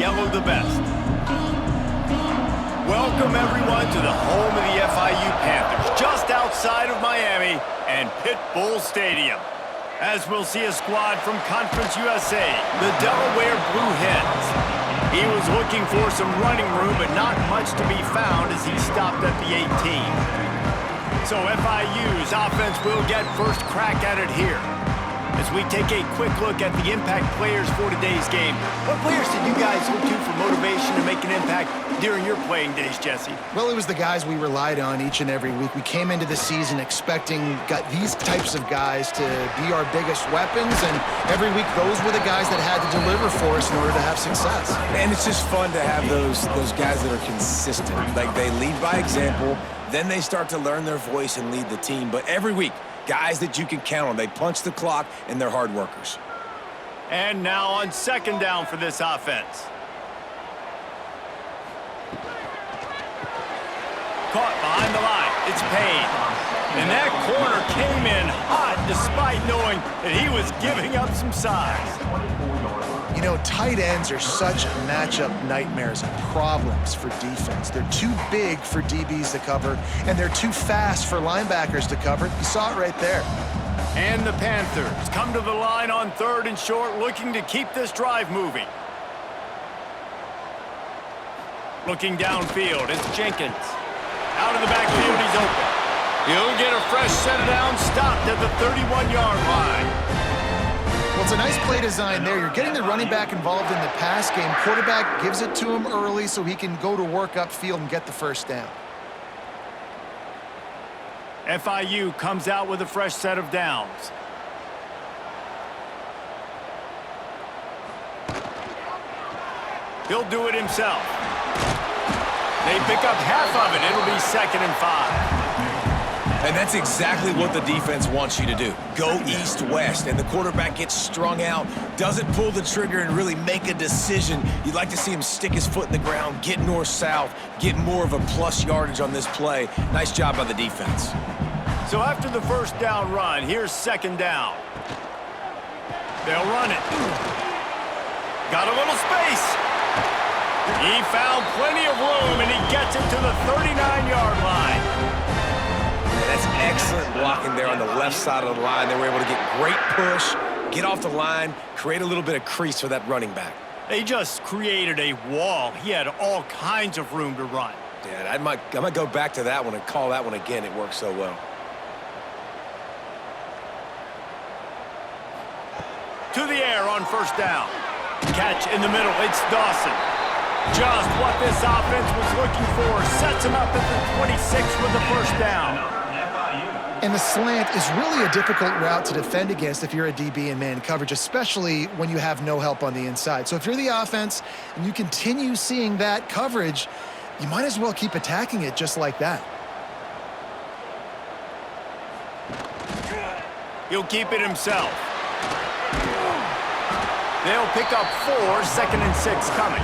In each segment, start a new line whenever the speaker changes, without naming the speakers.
yellow the best. Welcome, everyone, to the home of the FIU Panthers, just outside of Miami and Pit Bull Stadium. As we'll see a squad from Conference USA, the Delaware Blue Hens. He was looking for some running room, but not much to be found as he stopped at the 18. So FIU's offense will get first crack at it here. As we take a quick look at the impact players for today's game, what players did you guys look to for motivation to make an impact during your playing days, Jesse?
Well, it was the guys we relied on each and every week. We came into the season expecting these types of guys to be our biggest weapons, and every week those were the guys that had to deliver for us in order to have success.
And it's just fun to have those guys that are consistent. Like, they lead by example, then they start to learn their voice and lead the team. But every week, guys that you can count on. They punch the clock, and they're hard workers.
And now on second down for this offense. Caught behind the line. It's Payne. And that corner came in hot despite knowing that he was giving up some size.
You know, tight ends are such matchup nightmares and problems for defense. They're too big for DBs to cover, and they're too fast for linebackers to cover. You saw it right there.
And the Panthers come to the line on third and short, looking to keep this drive moving. Looking downfield, it's Jenkins. Out of the backfield, he's open. He'll get a fresh set of downs, stopped at the 31-yard line.
Well, it's a nice play design there. You're getting the running back involved in the pass game. Quarterback gives it to him early so he can go to work upfield and get the first down.
FIU comes out with a fresh set of downs. He'll do it himself. They pick up half of it. It'll be 2nd and 5.
And that's exactly what the defense wants you to do. Go east-west, and the quarterback gets strung out, doesn't pull the trigger and really make a decision. You'd like to see him stick his foot in the ground, get north-south, get more of a plus yardage on this play. Nice job by the defense.
So after the first down run, here's 2nd down. They'll run it. Got a little space. He found plenty of room, and he gets it to the 39-yard line.
That's excellent blocking there on the left side of the line. They were able to get great push, get off the line, create a little bit of crease for that running back.
They just created a wall. He had all kinds of room to run.
Yeah, I might go back to that one and call that one again. It worked so well.
To the air on first down. Catch in the middle. It's Dawson. Just what this offense was looking for. Sets him up at the 26 with the first down.
And the slant is really a difficult route to defend against if you're a DB in man coverage, especially when you have no help on the inside. So if you're the offense and you continue seeing that coverage, you might as well keep attacking it just like that.
He'll keep it himself. They'll pick up 4, 2nd and 6 coming.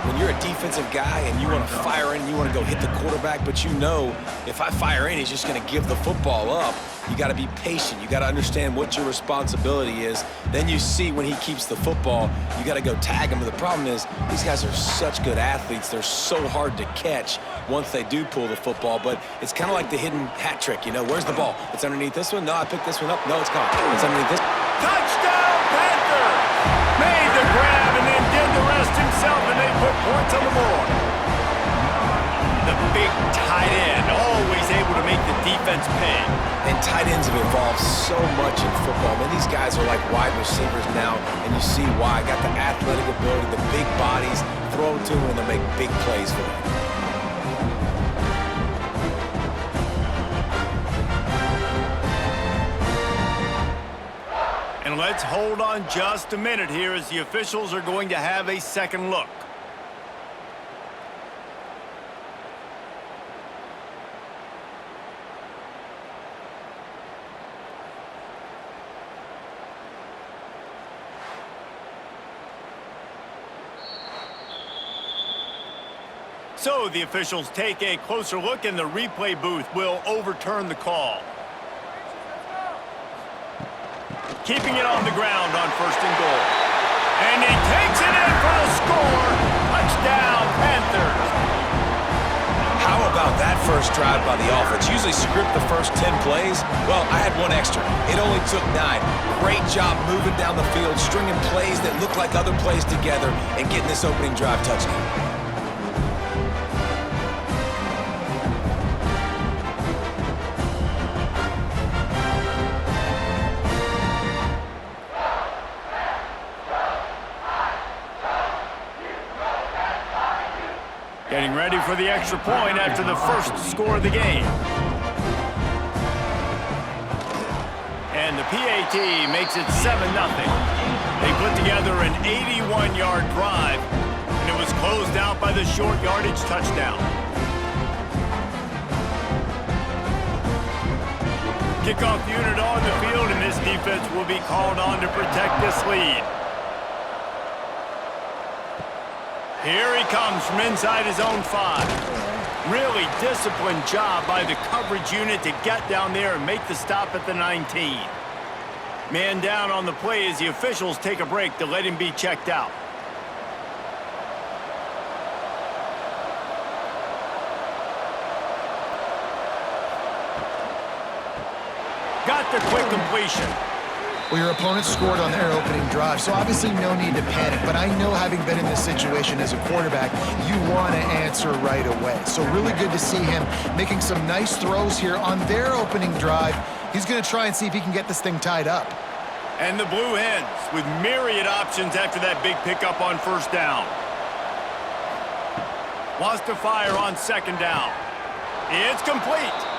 When you're a defensive guy and you want to fire in, you want to go hit the quarterback, but you know if I fire in, he's just going to give the football up. You got to be patient. You got to understand what your responsibility is. Then you see when he keeps the football, you got to go tag him. But the problem is these guys are such good athletes. They're so hard to catch once they do pull the football. But it's kind of like the hidden hat trick. You know, where's the ball? It's underneath this one. No, I picked this one up. No, it's gone. It's underneath this.
Touchdown, Panthers! Made the grab and then did the rest himself, and they put points on the board. The big tight end, always able to make the defense pay.
And tight ends have evolved so much in football. Man, these guys are like wide receivers now, and you see why. Got the athletic ability, the big bodies, throw it to them, and they'll make big plays for them.
And let's hold on just a minute here as the officials are going to have a second look. So the officials take a closer look, and the replay booth will overturn the call. Keeping it on the ground on 1st and goal. And he takes it in for the score.
first drive by the offense. Usually script the first 10 plays. Well, I had one extra. It only took 9. Great job moving down the field, stringing plays that look like other plays together, and getting this opening drive touchdown.
Getting ready for the extra point after the first score of the game. And the PAT makes it 7-0. They put together an 81-yard drive, and it was closed out by the short yardage touchdown. Kickoff unit on the field, and this defense will be called on to protect this lead. Here he comes from inside his own 5. Really disciplined job by the coverage unit to get down there and make the stop at the 19. Man down on the play as the officials take a break to let him be checked out. Got the quick completion.
Well, your opponent scored on their opening drive, so obviously no need to panic. But I know, having been in this situation as a quarterback, you want to answer right away. So really good to see him making some nice throws here on their opening drive. He's going to try and see if he can get this thing tied up.
And the Blue Hens with myriad options after that big pickup on first down. Wants to fire on second down. It's complete.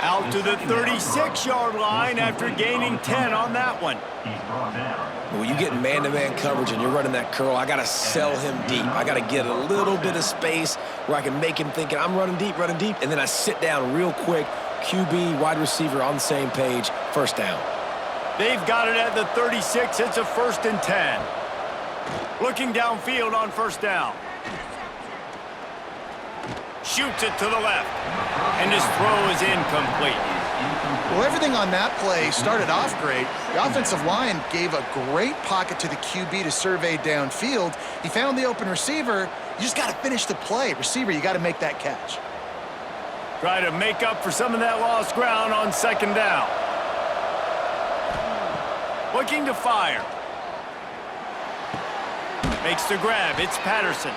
Out to the 36-yard line after gaining 10 on that one.
When you get man-to-man coverage and you're running that curl, I got to sell him deep. I got to get a little bit of space where I can make him thinking I'm running deep, and then I sit down real quick. QB, wide receiver on the same page, first down.
They've got it at the 36. It's a 1st and 10. Looking downfield on first down. Shoots it to the left. And his throw is incomplete.
Well, everything on that play started off great. The offensive line gave a great pocket to the QB to survey downfield. He found the open receiver. You just got to finish the play. Receiver, you got to make that catch.
Try to make up for some of that lost ground on second down. Looking to fire. Makes the grab. It's Patterson.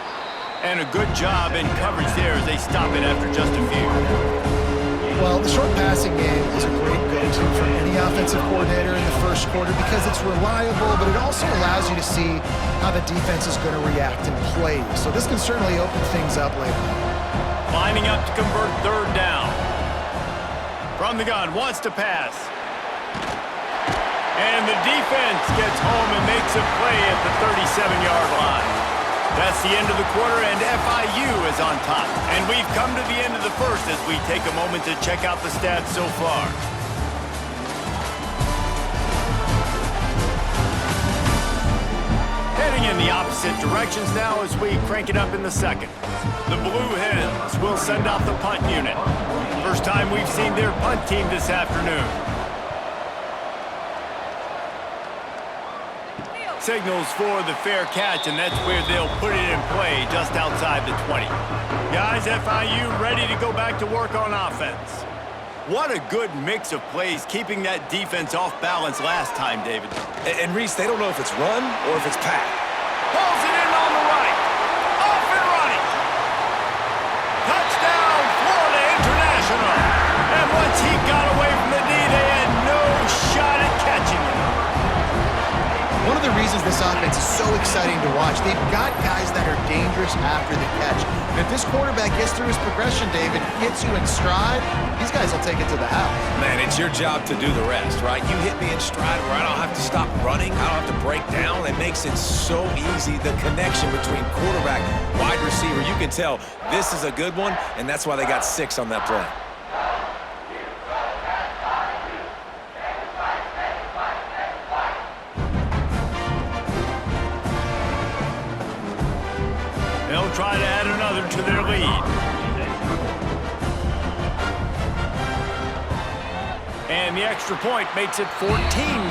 And a good job in coverage there as they stop it after just a few.
Well, the short passing game is a great go-to for any offensive coordinator in the first quarter because it's reliable, but it also allows you to see how the defense is going to react and play. So this can certainly open things up later.
Lining up to convert third down. From the gun, wants to pass. And the defense gets home and makes a play at the 37-yard line. That's the end of the quarter, and FIU is on top. And we've come to the end of the first as we take a moment to check out the stats so far. Heading in the opposite directions now as we crank it up in the second. The Blue Hens will send out the punt unit. First time we've seen their punt team this afternoon. Signals for the fair catch, and that's where they'll put it in play just outside the 20. Guys, FIU ready to go back to work on offense. What a good mix of plays, keeping that defense off balance last time, David.
And Reese, they don't know if it's run or if it's pass.
Pulls it in on the right. Off and running. Touchdown, Florida International. And once he got away from the knee, they had no shot at catching him.
One of the reasons this offense is so exciting to watch, they've got guys that are dangerous after the catch. And if this quarterback gets through his progression, David, hits you in stride, these guys will take it to the house.
Man, it's your job to do the rest, right? You hit me in stride where I don't have to stop running. I don't have to break down. It makes it so easy. The connection between quarterback, wide receiver, you can tell this is a good one, and that's why they got 6 on that play.
They'll try to add another to their lead. And the extra point makes it 14-0.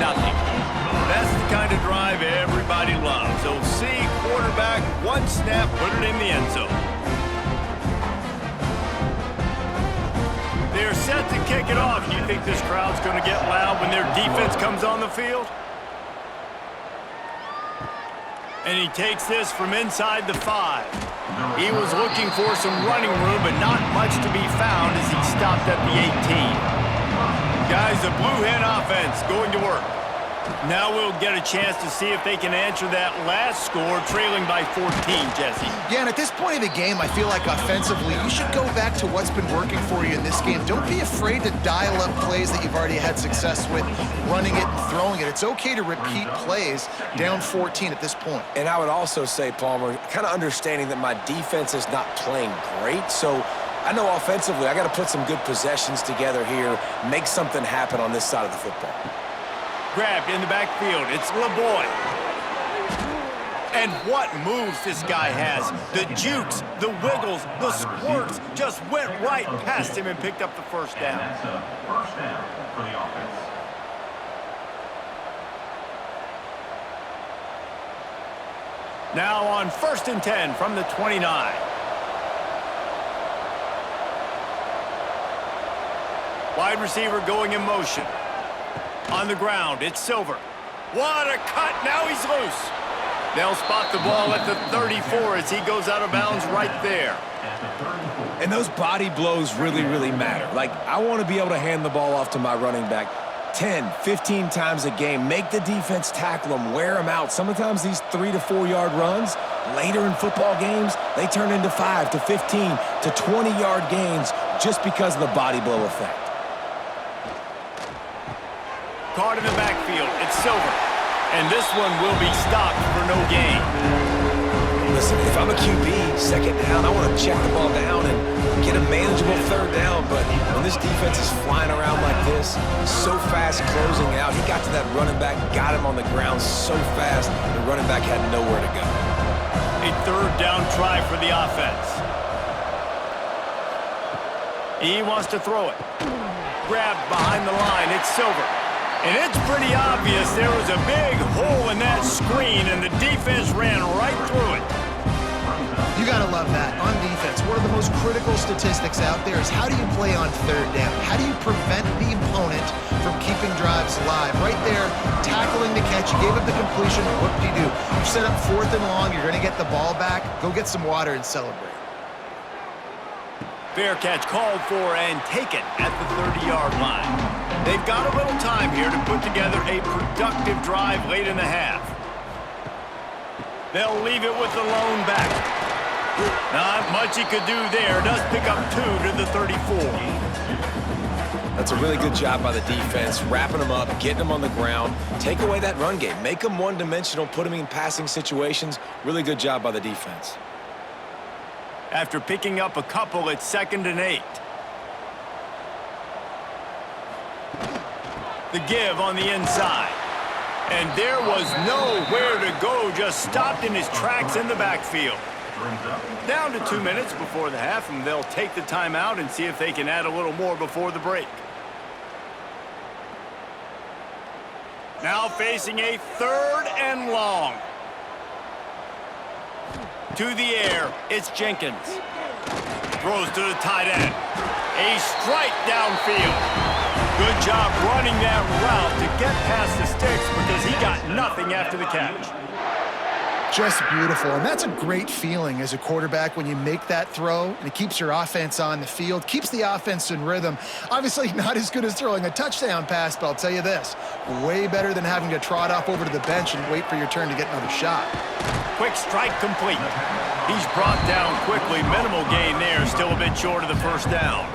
That's the kind of drive everybody loves. So see quarterback, one snap, put it in the end zone. They're set to kick it off. You think this crowd's going to get loud when their defense comes on the field? And he takes this from inside the 5. He was looking for some running room, but not much to be found as he stopped at the 18. Guys, the Blue Hen offense going to work. Now we'll get a chance to see if they can answer that last score, trailing by 14, Jesse.
Yeah, and at this point of the game, I feel like offensively, you should go back to what's been working for you in this game. Don't be afraid to dial up plays that you've already had success with, running it and throwing it. It's okay to repeat plays down 14 at this point.
And I would also say, Palmer, kind of understanding that my defense is not playing great, so I know offensively I got to put some good possessions together here, make something happen on this side of the football.
Grabbed in the backfield. It's LeBoy. And what moves this guy has. The jukes, the wiggles, the squirts just went right past him and picked up the first down.
First down for the offense.
Now on 1st and 10 from the 29. Wide receiver going in motion. On the ground, it's Silver. What a cut, now he's loose. They'll spot the ball at the 34 as he goes out of bounds right there.
And those body blows really, really matter. Like, I want to be able to hand the ball off to my running back 10, 15 times a game. Make the defense tackle them, wear them out. Sometimes these 3 to 4 yard runs, later in football games, they turn into 5 to 15 to 20 yard gains just because of the body blow effect.
Caught in the backfield, it's Silver. And this one will be stopped for no gain.
Listen, if I'm a QB, second down, I want to check the ball down and get a manageable third down. But when this defense is flying around like this, so fast closing out, he got to that running back, got him on the ground so fast, the running back had nowhere to go.
A third down try for the offense. He wants to throw it. Grabbed behind the line, it's Silver. And it's pretty obvious there was a big hole in that screen, and the defense ran right through it.
You got to love that. On defense, one of the most critical statistics out there is how do you play on third down? How do you prevent the opponent from keeping drives live? Right there, tackling the catch. You gave up the completion. What do? You set up 4th and long. You're going to get the ball back. Go get some water and celebrate.
Fair catch called for and taken at the 30-yard line. They've got a little time here to put together a productive drive late in the half. They'll leave it with the lone back. Not much he could do there. Does pick up 2 to the 34.
That's a really good job by the defense, wrapping them up, getting them on the ground, take away that run game, make them one-dimensional, put them in passing situations. Really good job by the defense.
After picking up a couple, it's 2nd and 8. The give on the inside. And there was nowhere to go, just stopped in his tracks in the backfield. Down to 2 minutes before the half, and they'll take the timeout and see if they can add a little more before the break. Now facing a 3rd and long. To the air, it's Jenkins. Throws to the tight end. A strike downfield. Good job running that route to get past the sticks because he got nothing after the catch.
Just beautiful, and that's a great feeling as a quarterback when you make that throw, and it keeps your offense on the field, keeps the offense in rhythm. Obviously not as good as throwing a touchdown pass, but I'll tell you this, way better than having to trot off over to the bench and wait for your turn to get another shot.
Quick strike complete. He's brought down quickly. Minimal gain there, still a bit short of the first down.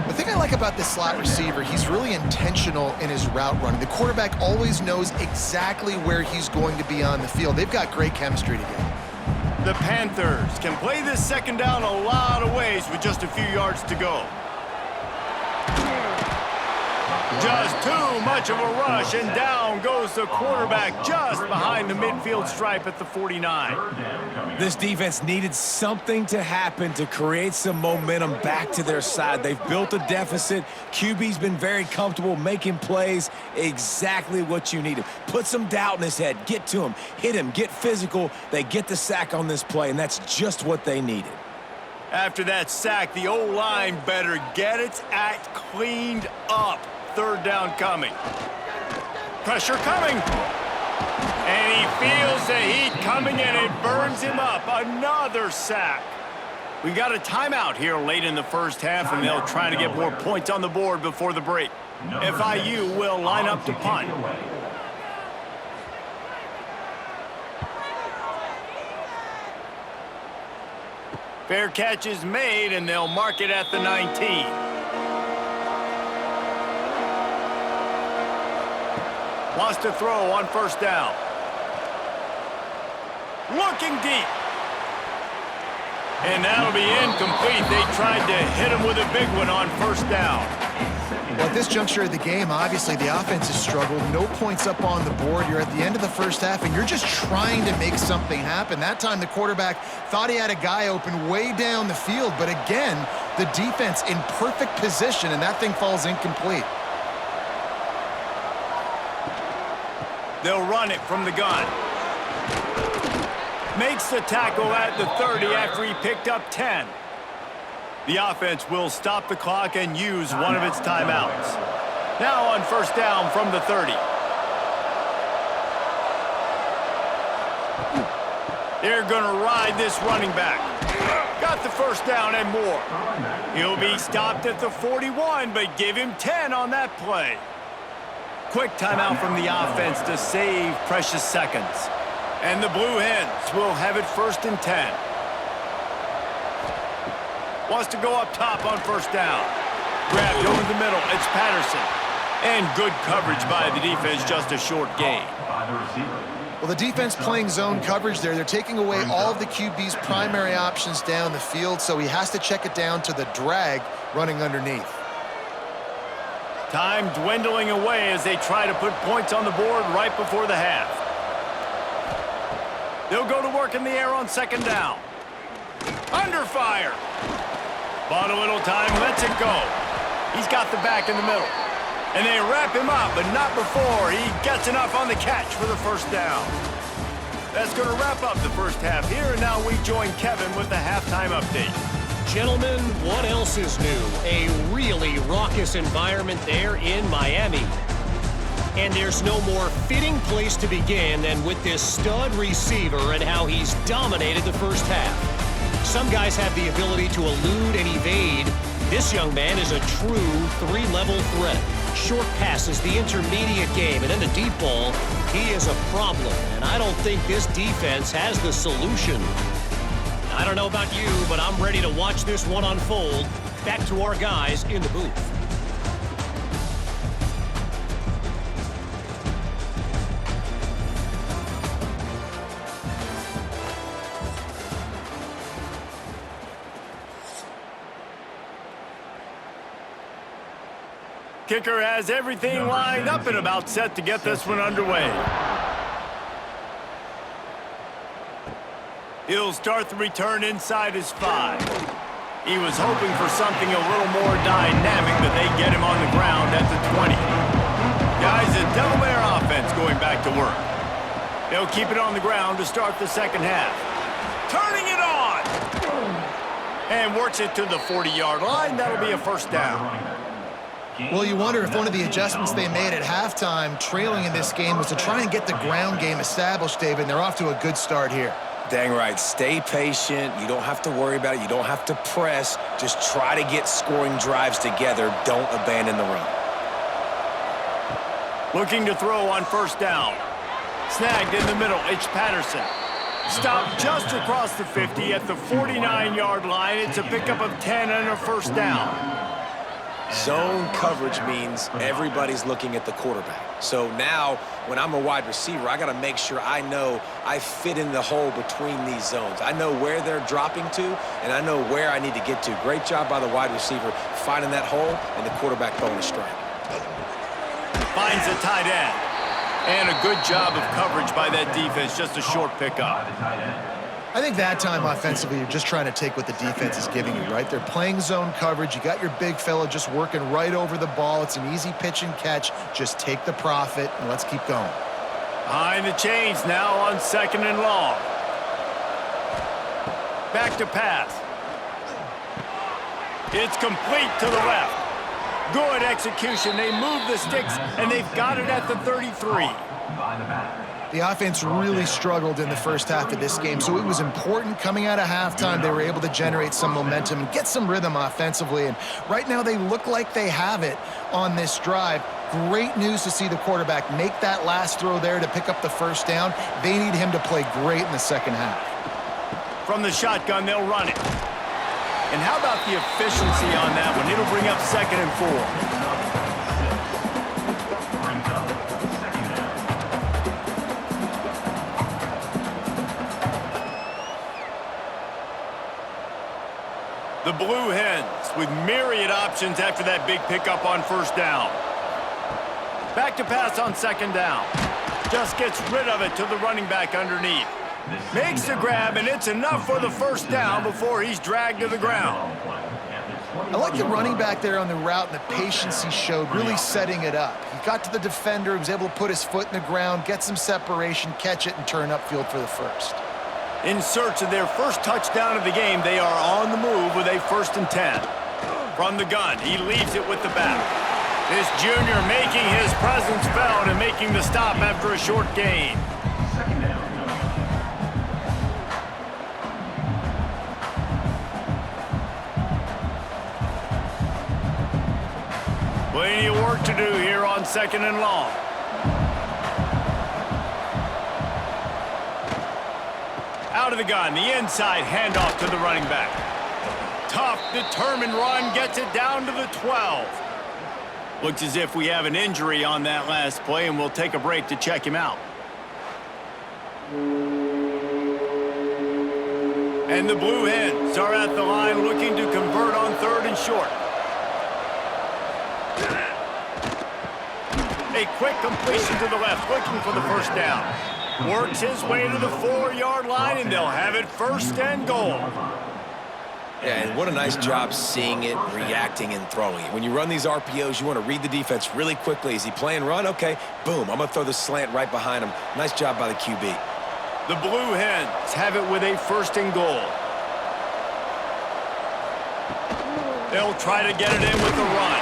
The thing I like about this slot receiver, he's really intentional in his route running. The quarterback always knows exactly where he's going to be on the field. They've got great chemistry together.
The Panthers can play this second down a lot of ways with just a few yards to go. Just too much of a rush, and down goes the quarterback just behind the midfield stripe at the 49.
This defense needed something to happen to create some momentum back to their side. They've built a deficit. QB's been very comfortable making plays, exactly what you needed. Put some doubt in his head, get to him, hit him, get physical. They get the sack on this play, and that's just what they needed.
After that sack, the O-line better get its act cleaned up. Third down coming. Pressure coming. And he feels the heat coming, and it burns him up. Another sack. We got a timeout here late in the first half, and they'll try to get more points on the board before the break. FIU will line up to punt. Fair catch is made, and they'll mark it at the 19. Wants to throw on first down. Looking deep. And that'll be incomplete. They tried to hit him with a big one on first down.
Well, at this juncture of the game, obviously the offense has struggled. No points up on the board. You're at the end of the first half, and you're just trying to make something happen. That time the quarterback thought he had a guy open way down the field, but again, the defense in perfect position, and that thing falls incomplete.
They'll run it from the gun. Makes the tackle at the 30 after he picked up 10. The offense will stop the clock and use one of its timeouts. Now on first down from the 30. They're going to ride this running back. Got the first down and more. He'll be stopped at the 41, but give him 10 on that play. Quick timeout from the offense to save precious seconds. And the Blue Hens will have it first and 10. Wants to go up top on first down. Grabbed over the middle. It's Patterson. And good coverage by the defense, just a short gain.
Well, the defense playing zone coverage there. They're taking away all of the QB's primary options down the field, so he has to check it down to the drag running underneath.
Time dwindling away as they try to put points on the board right before the half. They'll go to work in the air on second down. Under fire. Bought a little time, lets it go. He's got the back in the middle. And they wrap him up, but not before he gets enough on the catch for the first down. That's going to wrap up the first half here, and now we join Kevin with the halftime update.
Gentlemen, what else is new? A really raucous environment there in Miami. And there's no more fitting place to begin than with this stud receiver and how he's dominated the first half. Some guys have the ability to elude and evade. This young man is a true three-level threat. Short passes, the intermediate game, and then the deep ball, he is a problem. And I don't think this defense has the solution. I don't know about you, but I'm ready to watch this one unfold. Back to our guys in the booth.
Kicker has everything lined up and about set to get this one underway. He'll start the return inside his 5. He was hoping for something a little more dynamic, but they get him on the ground at the 20. Guys, the Delaware offense going back to work. They'll keep it on the ground to start the second half. Turning it on! And works it to the 40-yard line. That'll be a first down.
Well, you wonder if one of the adjustments they made at halftime, trailing in this game, was to try and get the ground game established, David, and they're off to a good start here.
Dang right. Stay patient. You don't have to worry about it. You don't have to press. Just try to get scoring drives together. Don't abandon the run.
Looking to throw on first down. Snagged in the middle. It's Patterson. Stopped just across the 50 at the 49-yard line. It's a pickup of 10 and a first down.
Zone coverage means everybody's looking at the quarterback. So now, when I'm a wide receiver, I got to make sure I know I fit in the hole between these zones. I know where they're dropping to, and I know where I need to get to. Great job by the wide receiver finding that hole, and the quarterback bonus strike.
Finds the tight end. And a good job of coverage by that defense. Just a short pickup.
I think that time offensively, you're just trying to take what the defense is giving you, right? They're playing zone coverage. You got your big fella just working right over the ball. It's an easy pitch and catch. Just take the profit, and let's keep going.
Behind the chains now on second and long. Back to pass. It's complete to the left. Good execution. They move the sticks, and they've got it at the 33.
By the back.
The offense really struggled in the first half of this game, so it was important coming out of halftime. They were able to generate some momentum and get some rhythm offensively, and right now they look like they have it on this drive. Great news to see the quarterback make that last throw there to pick up the first down. They need him to play great in the second half.
From the shotgun, they'll run it. And how about the efficiency on that one? It'll bring up 2nd and 4.
Brings up second down.
The Blue Hens with myriad options after that big pickup on first down. Back to pass on 2nd down. Just gets rid of it to the running back underneath. Makes the grab, and it's enough for the first down before he's dragged to the ground.
I like the running back there on the route and the patience he showed, really setting it up. He got to the defender, he was able to put his foot in the ground, get some separation, catch it, and turn upfield for the first.
In search of their first touchdown of the game, they are on the move with a 1st and 10. From the gun, he leaves it with the back. This junior making his presence felt and making the stop after a short gain.
Second down.
Plenty of work to do here on 2nd and long. Out of the gun, the inside handoff to the running back. Tough, determined run, gets it down to the 12. Looks as if we have an injury on that last play, and we'll take a break to check him out. And the Blue Hens are at the line looking to convert on 3rd and short. A quick completion to the left, looking for the first down. Works his way to the 4-yard line, and they'll have it 1st and goal.
Yeah, and what a nice job seeing it, reacting, and throwing it. When you run these RPOs, you want to read the defense really quickly. Is he playing run? Okay, boom, I'm going to throw the slant right behind him. Nice job by the QB.
The Blue Hens have it with a 1st and goal. They'll try to get it in with the run.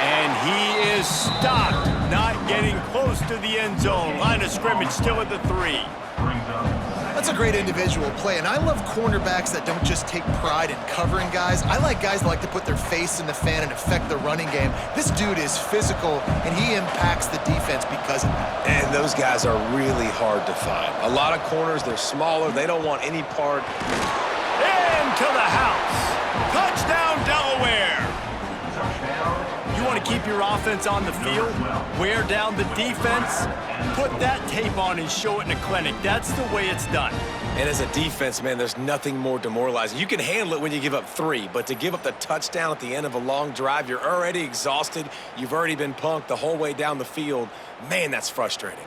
And he is stopped, not getting close to the end zone. Line of scrimmage still at the 3.
That's a great individual play, and I love cornerbacks that don't just take pride in covering guys. I like guys that like to put their face in the fan and affect the running game. This dude is physical, and he impacts the defense because of that.
And those guys are really hard to find. A lot of corners, they're smaller. They don't want any part.
Into the house. Touchdown, Delaware. You want to keep your offense on the field, wear down the defense, put that tape on and show it in a clinic. That's the way it's done.
And as a defense, man, there's nothing more demoralizing. You can handle it when you give up 3, but to give up the touchdown at the end of a long drive, you're already exhausted. You've already been punked the whole way down the field. Man, that's frustrating.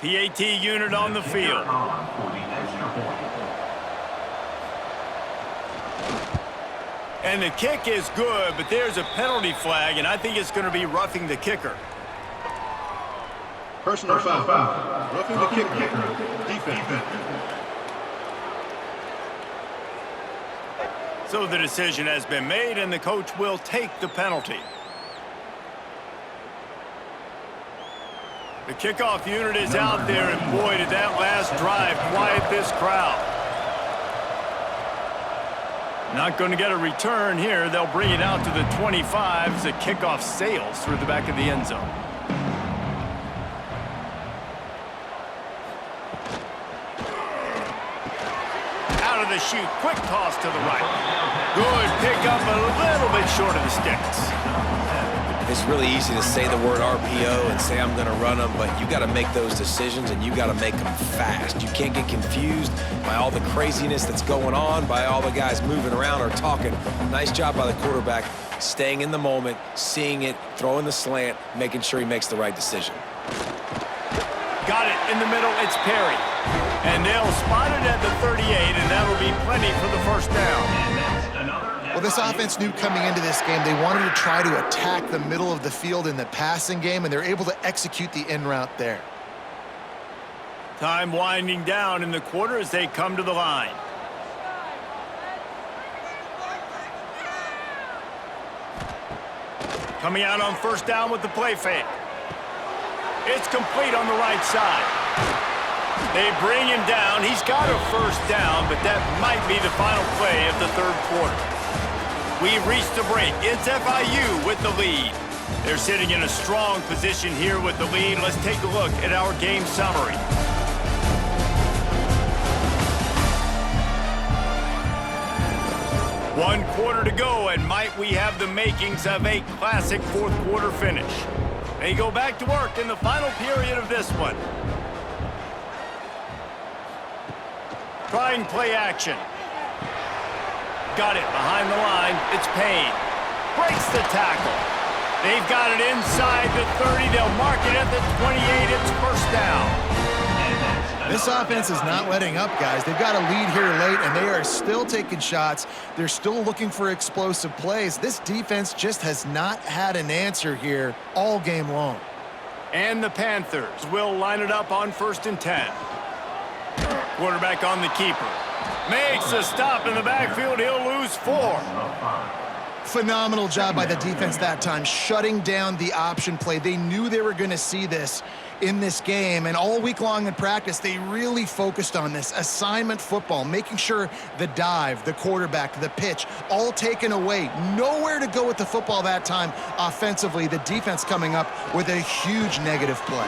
PAT unit on the field. And the kick is good, but there's a penalty flag, and I think it's going to be roughing the kicker.
Personal foul. Roughing the kicker. Defense.
So the decision has been made, and the coach will take the penalty. The kickoff unit is out there, and boy, did that last drive quiet this crowd. Not going to get a return here. They'll bring it out to the 25 as the kickoff sails through the back of the end zone. Out of the chute, quick toss to the right. Good pickup, a little bit short of the sticks.
It's really easy to say the word RPO and say I'm going to run them, but you got to make those decisions and you got to make them fast. You can't get confused by all the craziness that's going on, by all the guys moving around or talking. Nice job by the quarterback, staying in the moment, seeing it, throwing the slant, making sure he makes the right decision.
Got it in the middle, it's Perry. And they'll spot it at the 38, and that'll be plenty for the first down.
And that's another
Well, this offense knew coming into this game they wanted to try to attack the middle of the field in the passing game, and they're able to execute the in route there.
Time winding down in the quarter as they come to the line. Coming out on first down with the play fake. It's complete on the right side. They bring him down. He's got a first down, but that might be the final play of the third quarter. We've reached the break. It's FIU with the lead. They're sitting in a strong position here with the lead. Let's take a look at our game summary. One quarter to go, and might we have the makings of a classic fourth quarter finish. They go back to work in the final period of this one. Trying play action. Got it behind the line. It's Payne. Breaks the tackle. They've got it inside the 30. They'll mark it at the 28. It's first down.
This offense is not letting up, guys. They've got a lead here late, and they are still taking shots. They're still looking for explosive plays. This defense just has not had an answer here all game long.
And the Panthers will line it up on 1st and 10. Quarterback on the keeper. Makes a stop in the backfield. He'll lose 4.
Phenomenal job by the defense that time, shutting down the option play. They knew they were going to see this in this game, and all week long in practice, they really focused on this assignment football, making sure the dive, the quarterback, the pitch, all taken away. Nowhere to go with the football that time offensively. The defense coming up with a huge negative play.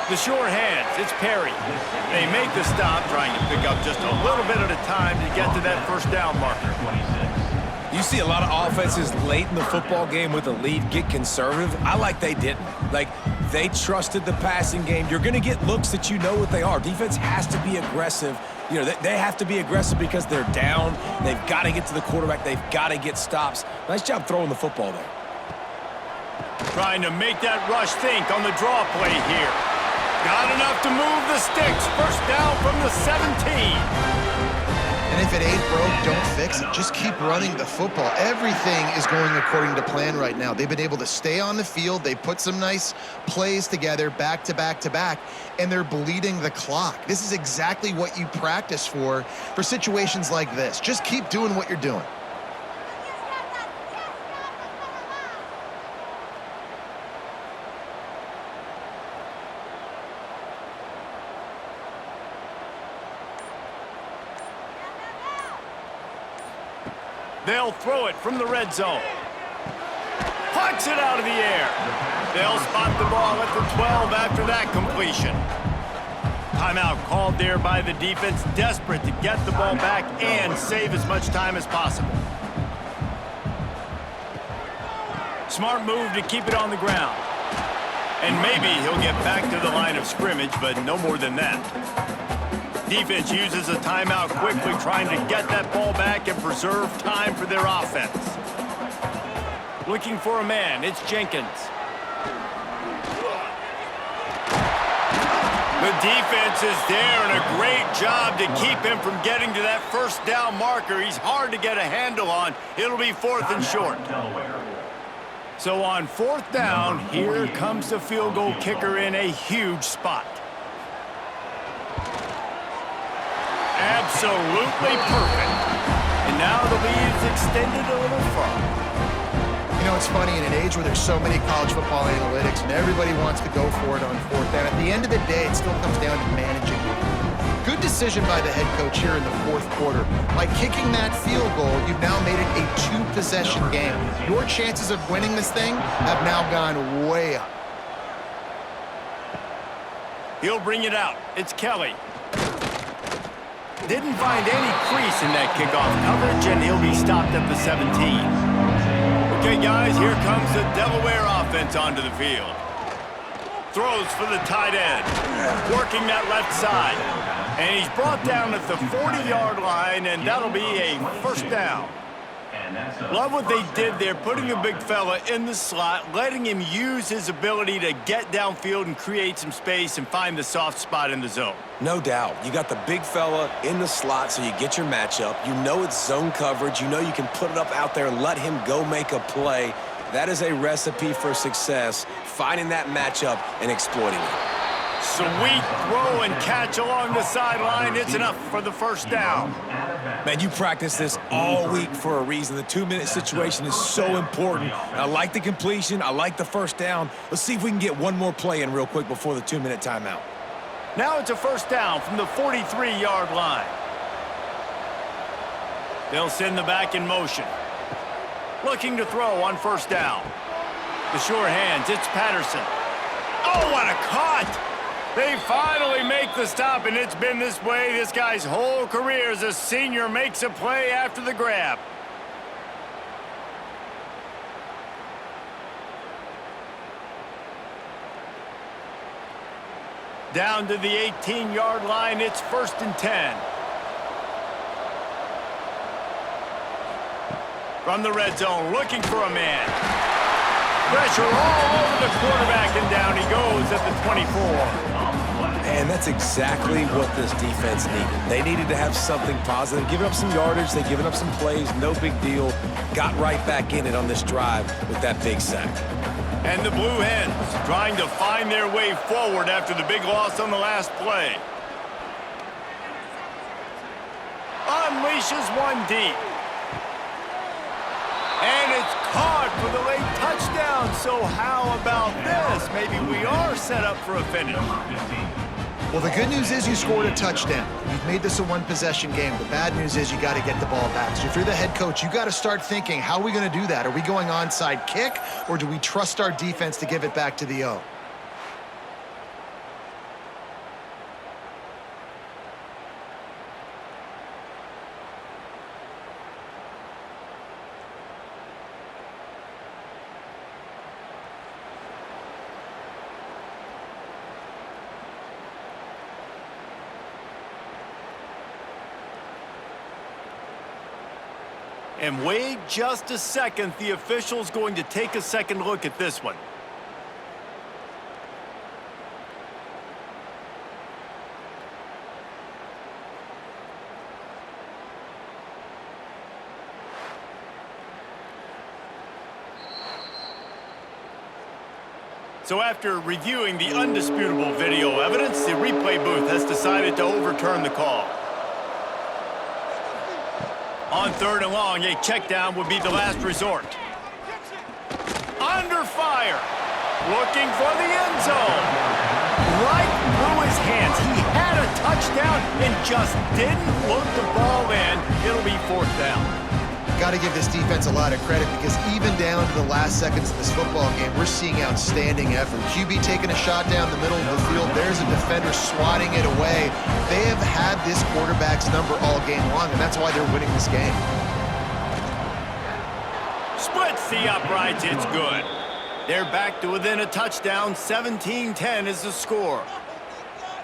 The sure hands, it's Perry. They make the stop, trying to pick up just a little bit at a time to get to that first down marker.
You see a lot of offenses late in the football game with a lead get conservative. I like they didn't. Like, they trusted the passing game. You're going to get looks that you know what they are. Defense has to be aggressive. You know, they have to be aggressive because they're down. They've got to get to the quarterback. They've got to get stops. Nice job throwing the football there.
Trying to make that rush think on the draw play here. Got enough to move the sticks. First down from the 17.
And if it ain't broke, don't fix it. Just keep running the football. Everything is going according to plan right now. They've been able to stay on the field. They put some nice plays together back to back to back, and they're bleeding the clock. This is exactly what you practice for situations like this. Just keep doing what you're doing.
They'll throw it from the red zone. Pucks it out of the air. They'll spot the ball at the 12 after that completion. Timeout called there by the defense, desperate to get the ball back and save as much time as possible. Smart move to keep it on the ground. And maybe he'll get back to the line of scrimmage, but no more than that. Defense uses a timeout quickly, trying to get that ball back and preserve time for their offense. Looking for a man, it's Jenkins. The defense is there, and a great job to keep him from getting to that first down marker. He's hard to get a handle on. It'll be 4th and short. So on 4th down, here comes the field goal kicker in a huge spot. Absolutely perfect. And now the lead is extended a little further.
You know, it's funny, in an age where there's so many college football analytics and everybody wants to go for it on 4th down, at the end of the day, it still comes down to managing. Good decision by the head coach here in the 4th quarter. By kicking that field goal, you've now made it a 2-possession game. Your chances of winning this thing have now gone way up.
He'll bring it out. It's Kelly. Didn't find any crease in that kickoff coverage, and he'll be stopped at the 17. Okay, guys, here comes the Delaware offense onto the field. Throws for the tight end, working that left side. And he's brought down at the 40-yard line, and that'll be a first down.
And that's
Love what they did there, putting a big fella in the slot, letting him use his ability to get downfield and create some space and find the soft spot in the zone.
No doubt. You got the big fella in the slot, so you get your matchup. You know it's zone coverage. You know you can put it up out there and let him go make a play. That is a recipe for success, finding that matchup and exploiting it.
Sweet throw and catch along the sideline. It's enough for the first down.
Man, you practice this all week for a reason. The 2-minute situation is so important. And I like the completion. I like the first down. Let's see if we can get one more play in real quick before the 2-minute timeout.
Now it's a first down from the 43-yard line. They'll send the back in motion. Looking to throw on first down. The sure hands, it's Patterson. Oh, what a cut! They finally make the stop, and it's been this way this guy's whole career as a senior makes a play after the grab. Down to the 18-yard line, it's 1st and 10. From the red zone, looking for a man. Pressure all over the quarterback, and down he goes at the 24.
And that's exactly what this defense needed. They needed to have something positive. Giving up some yardage, they've given up some plays, no big deal. Got right back in it on this drive with that big sack.
And the Blue Hens trying to find their way forward after the big loss on the last play. Unleashes one deep. And it's caught for the late touchdown. So how about this? Maybe we are set up for a finish.
Well, the good news is you scored a touchdown. You've made this a one-possession game. The bad news is you got to get the ball back. So if you're the head coach, you got to start thinking, how are we going to do that? Are we going onside kick, or do we trust our defense to give it back to the O?
And wait just a second. The official's going to take a second look at this one. So after reviewing the undisputable video evidence, the replay booth has decided to overturn the call. On 3rd and long, a check down would be the last resort. Under fire. Looking for the end zone. Right through his hands. He had a touchdown and just didn't look the ball in. It'll be 4th down.
Got to give this defense a lot of credit, because even down to the last seconds of this football game, we're seeing outstanding effort. QB taking a shot down the middle of the field. There's a defender swatting it away. They have had this quarterback's number all game long, and that's why they're winning this game.
Splits the uprights. It's good. They're back to within a touchdown. 17-10 is the score.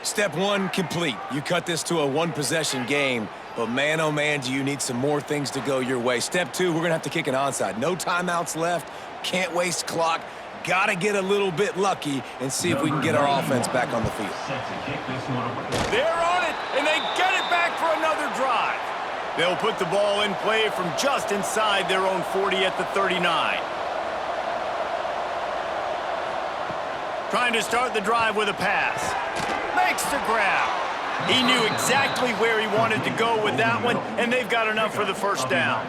Step one, complete. You cut this to a one-possession game. But man, oh man, do you need some more things to go your way. Step two, we're going to have to kick an onside. No timeouts left. Can't waste clock. Got to get a little bit lucky and see if we can get our offense back on the field.
They're on it, and they get it back for another drive. They'll put the ball in play from just inside their own 40 at the 39. Trying to start the drive with a pass. Makes the grab. He knew exactly where he wanted to go with that one, and they've got enough for the first down.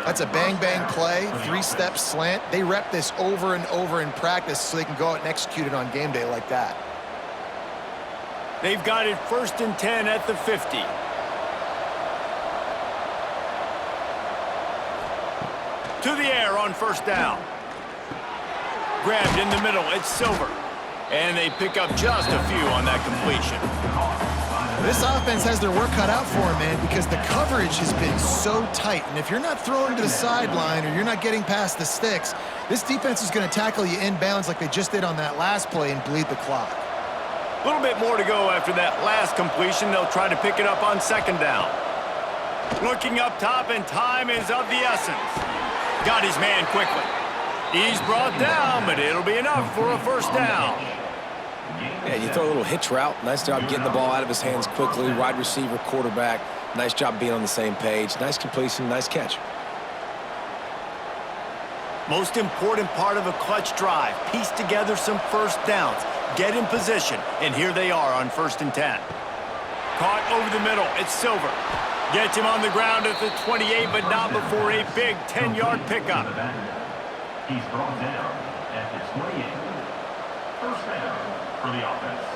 That's a bang-bang play, 3-step slant. They rep this over and over in practice so they can go out and execute it on game day like that.
They've got it 1st and 10 at the 50. To the air on first down. Grabbed in the middle, it's Silver. And they pick up just a few on that completion.
This offense has their work cut out for them, man, because the coverage has been so tight. And if you're not throwing to the sideline or you're not getting past the sticks, this defense is going to tackle you inbounds like they just did on that last play and bleed the clock.
A little bit more to go after that last completion. They'll try to pick it up on 2nd down. Looking up top, and time is of the essence. Got his man quickly. He's brought down, but it'll be enough for a first down.
Yeah, you throw a little hitch route. Nice job getting the ball out of his hands quickly. Wide receiver, quarterback. Nice job being on the same page. Nice completion, nice catch.
Most important part of a clutch drive. Piece together some first downs. Get in position, and here they are on 1st and 10. Caught over the middle. It's Silver. Gets him on the ground at the 28, but not before a big 10-yard pickup.
He's brought down at the 28. First down for the offense.